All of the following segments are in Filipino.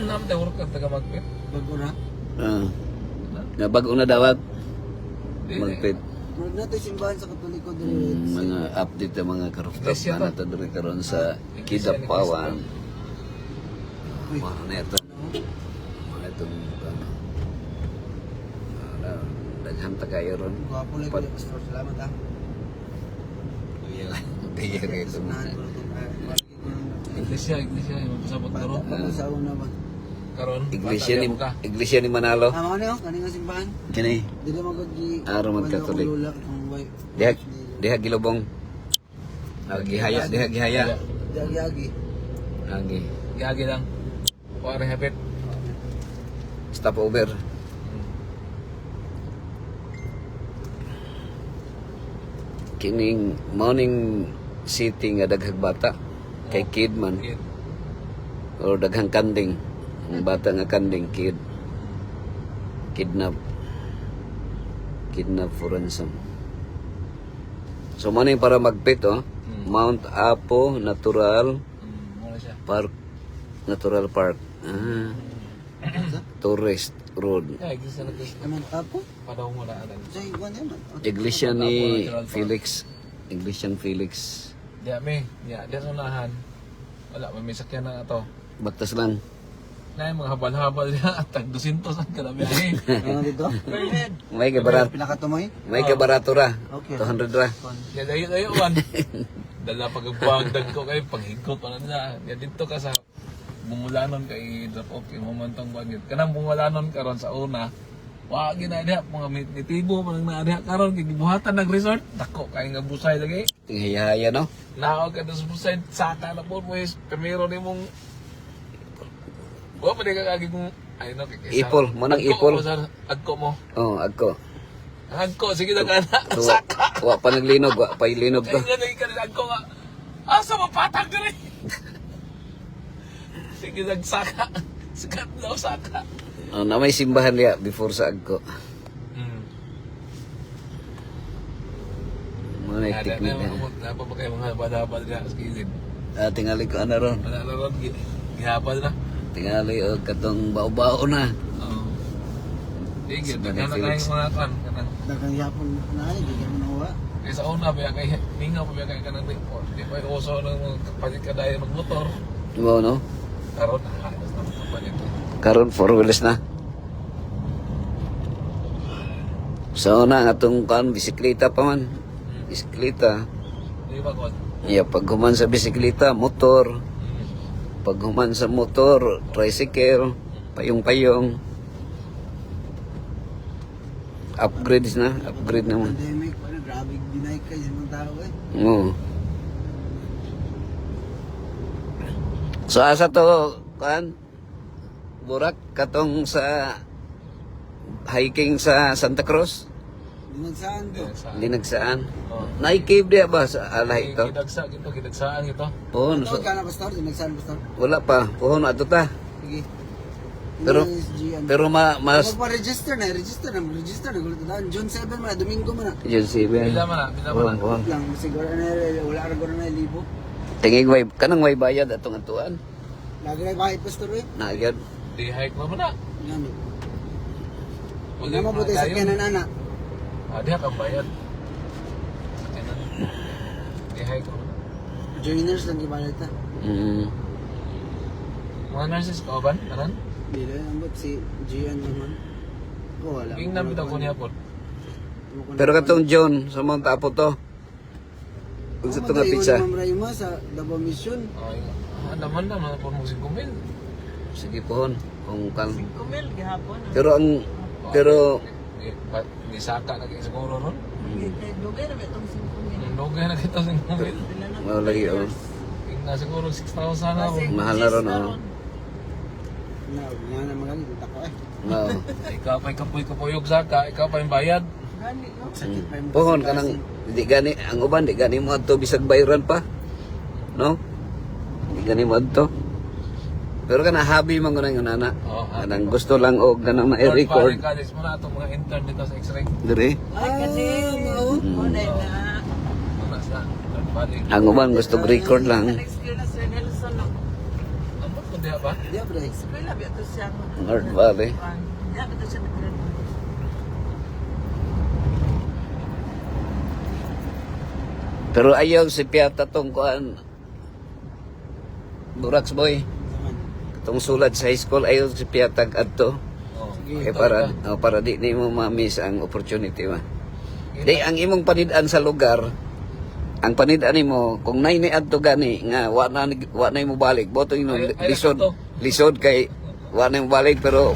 Naman tayo work at taga magpit. Bago na. Nga bago na dawat. Di, Magpit. Murag natin simbahan sa Katoliko dili. Mga update ng mga karuftop Iglesia na nato diri karon sa Iglesia ni Kidapawan. Uy. Mga neto. Mga itong daghan ta kayo ron. Gwapo lang Pat- ko pastor. Salamat ah. Kaya kayo ito Sunahan ko ito. Iglesia, yung pasabot karon. Pag-usawa na ba? Karon. Iglesia ni Manalo. Mga ano yun? Kaning nga simbahan? Kini. Dili magagi. Araw magkatolik. Diha. Diha gilubong. Gihaya, diha gihaya. Diagi. Agi. Gagi lang. Pare hapit. Stop over. Kining morning city nga daghang bata kay kid man Kid. or daghang kanding. Ang bata nga kanding kid. Kidnap for ransom. So mo ni para magpit oh. Mount Apo Natural Muna siya. Park. Natural Park. Tourist Road. Iglesia na Cristo. Naman tapo? Padaw mo na alam. Say, iguan yan man. Iglesia ni Felix. Iglesia ni Felix. Di ame. Di unahan. Wala, may sakyan na ito. Batas lang. Na yung mga habal-habal niya at tag 200 ang kalabiyahe. Ano dito? May kabarat. Pinakatumoy? May kabarato ra. Okay. 200 ra. Kaya dayo man. Dala pagpagdag ko kayo, paghigot pa na nila. Kaya dito ka sa bumulanon kay drop off yung mamantang bagit. Kanang bumulanon karon sa una, wag na diha mga nitibo man na diha karon kay gibuhatan ng resort. Dako kay nga busay lagi. Hiyaya no? Naog ka sa busay saka na po mo primero nimong wa pa di ka kagi kung ay no kay Ipol, manang ipol. Agko mo. Oh, agko. Agko sige na kana. So, Saka. wa pa naglinog, wa pa ilinog to. Kaya nga lagi agko nga. Asa mapatag ka rin. Sige nagsaka. Sikat daw saka. Oh, na may simbahan liya before sa agko. Mga technique na. Napa ba kayo mga habal-habal niya sa kilid? Tingali ko ano ron. Wala na ron, gihabal na. Tingali o katong bao-bao na. Oo. Sige, Sa kaya na Felix. kayo mga kan. Dagang yapon na ay, di ka manawa. Kaya sa una, kaya kay Mingaw, kaya kay kanang report. Di ba yung uso ng mga kapalit ka dahil mag-motor. Wow, no? Karon, halos na mga kapalit. Karon 4 wheels na. So na nga itong bisikleta pa man. Bisikleta. Di ba ko? Yeah, pag human sa bisikleta, motor. Pag human sa motor, tricycle, payong-payong. Upgrades na, upgrade naman. Pandemic, parang grabe dinay ka sa mga tao eh. Oo. So asa to, kan? Burak katong sa hiking sa Santa Cruz? Dinagsaan to. Linagsaan. Oo. Naikib diya ba sa alay ito? Kidagsaan ito. Puhon. Ito ka na pastor, dinagsaan pastor. Wala pa. Puhon ato ta. Sige. Pero- SG, ano. Pero mas... Magpa-register na, register na. Gulat na. June 7 man, Domingo man na. Yun si Ben. Bila man na. Puhon, puhon. Lang, siguro na, wala ka na libo. Tingig way, kanang way bayad atong atuan. Lagi na kahit pastor eh. Nagyan. Di hike mo na. Yan eh. Huwag na mabuti sa kanan ana. Di hike ang bayad. Di hike mo na. Joiners lang ibalita. Mga nurses ka ba? Anan? Hindi na ambot si Gian naman. Ko wala. King namin ako niya po. Pero katong John, sa Mount Apo to. Kung sa tunga pizza. Mamrayma sa Davao Mission. Ay, naman na, mga po mong 5,000. Sige pohon. Kung kan. 5,000 gihapon. Pero Di saka na kayo siguro ron. Dugay na ba itong 5,000? Lugay na kita 5,000. wala lagi oh. King na siguro 6,000 na ron. Mahal na ron oh. Na magalit ako eh. Oo. Ikaw pa'y kapoy-kapoyog saka, ikaw pa'y bayad. Gani no. Sakit pa yung Pohon kanang di gani ang uban di gani mo adto bisag bayran pa. No? Di gani mo adto. Pero kana hobby man guna yung nana. Oo, hobby Kanang mo. gusto lang og ganang ma-record. College mo na itong mga intern dito sa X-ray. Dire. Ay kasi mao. Unay na. Una sa third body. Ang uban gusto record lang. Next year na sa Nelson no. Ambot ko Diya ba? Diya, bray. Sabi labi ito siya. North Valley. Labi ito siya nagkaroon. Pero ayaw si Piata tong kuan. Burax boy. Tong sulat sa high school ayaw si Piata adto. Oh. Kaya para di ni mo ma-miss ang opportunity ma. Di ang imong panid-an sa lugar, ang panid-an nimo kung nay ni adto gani nga wa na mo balik, boto ino Ay, lisod kay wa na mo balik pero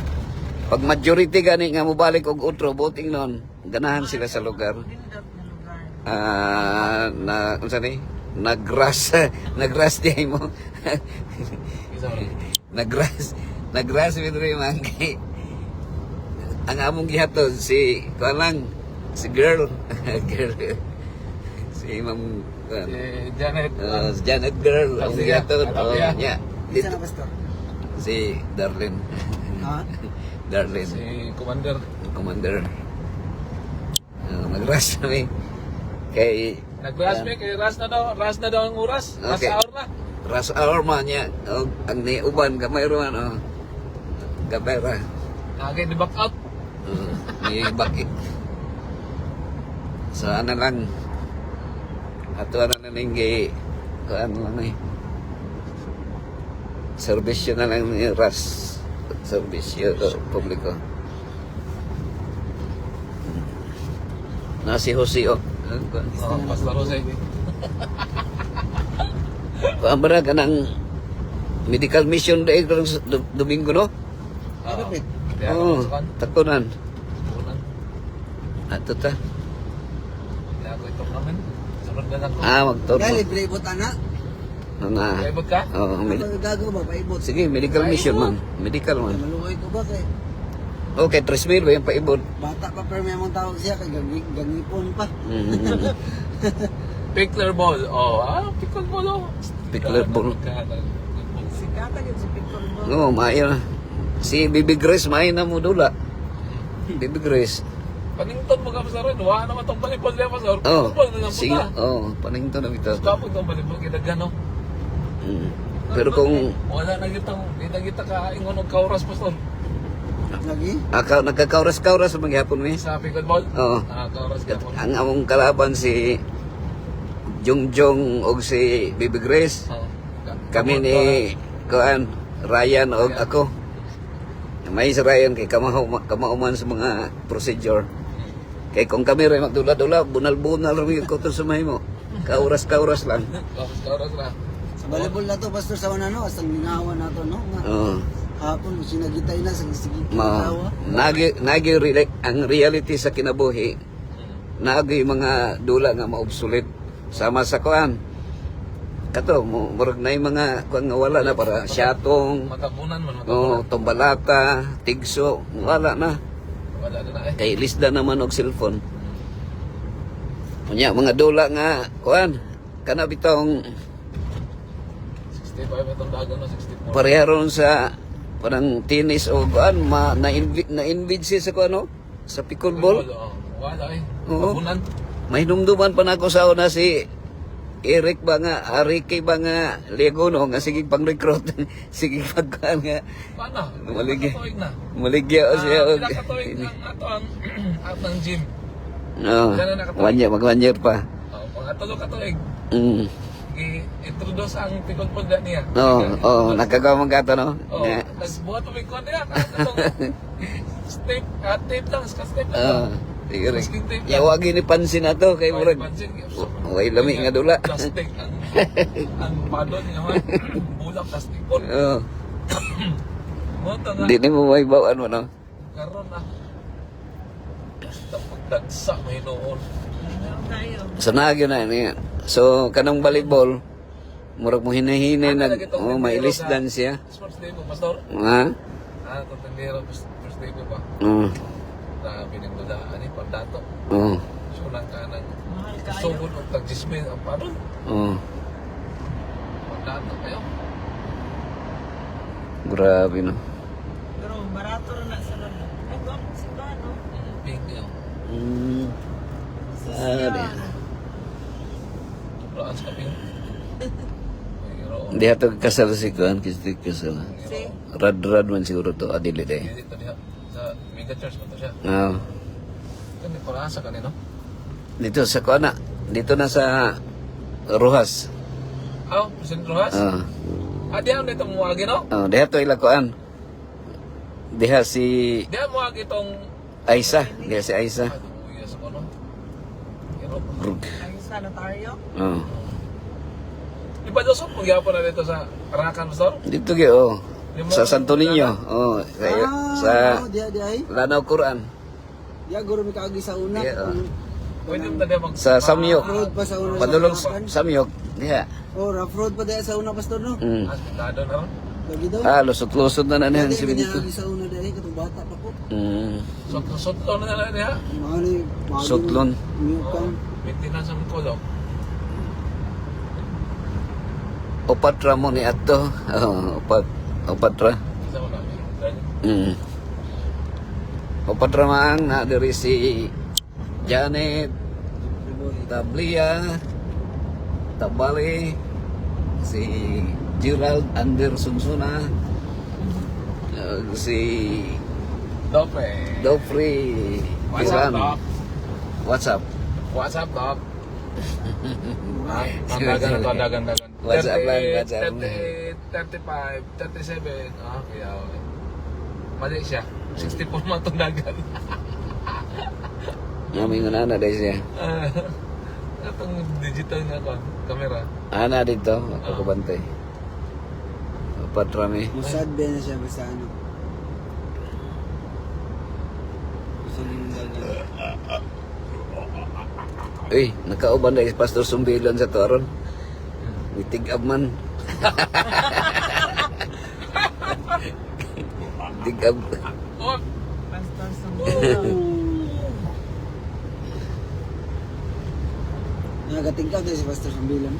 pag majority gani nga mo balik og utro boting non ganahan sila sa lugar. Lindot na lugar. Na unsa ni nagras nagras di mo Isa mo. nagras vidre man kay ang among gihatod si kuan lang si girl si Ma'am Si Janet. si Janet girl ang Sige, gihatod Arabia. nya Isa na, pastor. si Darlene Ha? Darlene Si Commander. commander nagras kami kay Nag-rush me, kay ras na daw ang oras. Ras Okay. hour na. ras hour man niya ang ni uban gamay ron gamay ra Agay di back out. may bakit so ano lang ato na nanggi ano lang servisyo na lang ni ras servisyo publiko na si Jose Oh, Pastor Jose. Pambara ka ng medical mission day karong Domingo no? Ano, Pet? Kaya Oo, ako sa kan. takunan. Tunan. Ato ta. Kaya ako ito namin. Sunod na lang ko. Magturo. Kaya libre ibot, ana. Nga. Kaibot ka? Oo, Ano gago ba, paibot? sige, medical mission man. Medical man. Maluoy ko ba kay Okay, 3,000 ba yung paibod? bata pa pero may mong tawag siya kay gangipon pa. Pickler ball. Pickler ball oh. Pickler ball. Si Kata yun, si Picol mo. Oo, maayo na. Si Baby Grace, maayo na mo dula. Baby Grace. Panington mo ka Pastor. Wala naman itong balibol niya Pastor. Oo, Balibol na lang sige. punta. Oo, paningto na ito. Kapag itong balibol kinagano. Pero kung Wala na kitang, di na kita kaingon og kauras Pastor. Lagi? nagkakauras-kauras sa maghapon mi. Sa pickleball? Oo. Kauras ka po. Ang among kalaban si Jongjong og si Baby Grace. Kami ni Kuan Ryan og ako. May si Ryan kay kamauman sa mga procedure. Kay kung kami ray magdula-dula, bunal-bunal rin ko to sa mahimo. Kauras-kauras lang. Kauras na. Sa volleyball na to, pastor, sa una no, asang lingawan na to, no? Nga, Oo. hapon, sinagitay na, sige Ma nagi ang reality sa kinabuhi. Nagi mga dula nga maobsolete sama sa kuan. Kato murag na yung mga kuan nga wala na para syatong, Matabunan man. tombalata, tigso, wala na. Wala na eh. Kay lisda naman og cellphone. Kunya mga dula nga kuan kana bitong 65 itong dagan no, 64. pareharon sa parang tennis o kuan na-invade siya sa kuan no? Sa pickleball. Wala eh. Oo. Tabunan. May numduman pa na ako sa una si Eric ba nga, Ricky ba nga, Legono nga sige pang recruit, sige pagkuhan nga, Paano? Maligi. Pinakatuig na. maligya o siya. Pinakatuig ang ato ang at ng gym. Oo, mag 1 year pa. Mga tulo katuig. Mm. I-introduce ang pickleball na niya. Oo, nagkagawa mga gato, no? Oo. Nga. Nagbuhat ang pickleball niya. Katong tape lang. Tape lang. Oo, sige rin. Masking tape lang. Yawagin ni pansin na to, kay Murag. Way lami nga dula. Plastic ang padon niya man. Bulak plastic po. Oo, Moto nga. di mo may bawaan mo, no? Karon na. Basta pagdagsa may noon. Meron tayo. So nagyo na niya. So kanang volleyball, murag mo hinahinay na mailisdan siya. Sports day po, Pastor. Ha? Itong tendero, first day po ba? Oo. Grabe ng dulaan eh, pagdato. Oo. So nang kanang Mahal kayo. sugod o tag-jismin ang padon. Oo. Pagdato kayo. Grabe, no? Pero barato rin na sa lalo. Ay, doon, simbahan, no? Pink yun. Sari. Tulaan sa kaping. Mayroon. Hindi ato kasal si Kuan, kasi kasal. Kasi, Rad-rad man siguro to, adili day. Dito diha sa mega church mo to siya. Oo. Kani para sa kanino? Dito sa kuana, dito na sa Rojas. Aw, St. Rojas. Diha nito mo agi no? Diha to ilakuan. Diha si Diha mo agi tong Aisa, diha si Aisa. yes ko no. Pero ang sa notaryo. Oh. iba daw sa gyapon na dito sa Arakan Pastor. Dito gi sa Santo Niño. Sa Diya. Lanao Quran. Diya, guro mi kaagi sa una. Diya, Pwede mo na diha mag Sa Samyok. Road pa sa una. Padulong Samyok. Diha. Oh, rough road pa diya sa una, pastor, no? Aspetado na ron. Lagi daw. Lusot-lusot na niyan Dati, si Benito. kanyagi sa una diya, katong bata pa ko. Sotlo na lang diha. Mani, Sutlon. Miyukang. Maintenance ang kulo. Opatra mo ni ato. Opatra. Isa mo na. Opatra maang na diri si Janet, Tablia, Tabali, si Gerald Anderson Suna, si Dope. Dofrey What's up, Piran. Doc? What's up? What's up, Doc? Dagan. What's up lang, what's up? 35, 37. Kaya okay. Mali siya. 64 man itong dagan. Namin nga na dahil siya. Itong digital nga ko, camera. Ana dito, ako bantay. Opatra mi. Musad ba na siya basta ano? Gusto niyo dagan. Uy, nakauban dahil Pastor Sumbilon sa toron. Itig-ab man. Tig-ab. Oh, Pastor Sumbo. Nagatingkap din si Pastor Sambilan.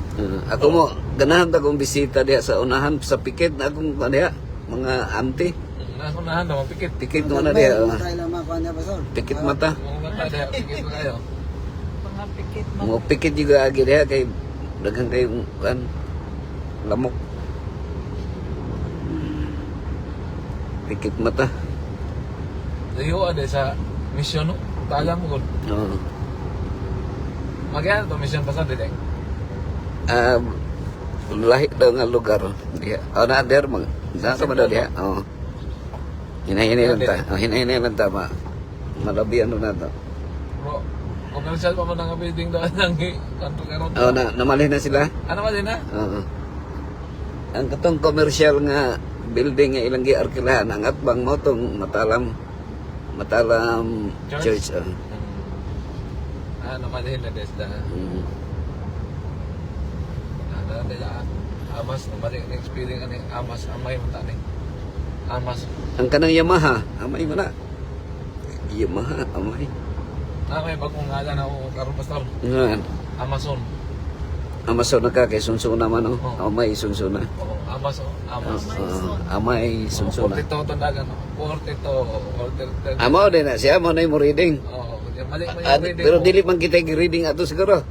Ako mo, ganahan ta kong bisita diha sa unahan sa pikit na akong diha, mga auntie. nasunahan naman, pikit. Pikit mo na diha. Tayo lang mga kuhan niya, Pastor. Pikit mata. Mga mata diha, pikit mo kayo. Mga pikit mo. Mo pikit juga agi diha kay daghang kay kan lamok. Pikit mata. Layo ade sa misyon no. Talang mo gud. Oo. Magyan to misyon pa sa dili. Lahi daw nga lugar diha. Na der mag. Nasa man daw diha. Oo. Hinahinay lang ta. Hinahinay lang ta ma. Malabi ano na to. Bro, commercial pa mo ng building doon ng kanto karon. Oo, namalhin na sila. Ano ba din na? Oo. Ang katong commercial nga building nga ilang giarkilahan ang atbang mo tong Matalam Church. Ano man din na desda. Mm. Ada dila amas na mali experience ani amas amay mo tani. Amas. Ang kanang Yamaha, amay mo na. Yamaha, amay. May bagong ngalan ako karon pastor. Nga, Amazon. Amazon na ka kay sunsuna man oh. Oo. Amay sunsuna. Oo, Amazon. Amas. Amay sunsuna. 42 tandagan. 42. Amo din na siya mo na yung reading. Oo, mali man yung reading Pero mo. dili man kita reading ato siguro.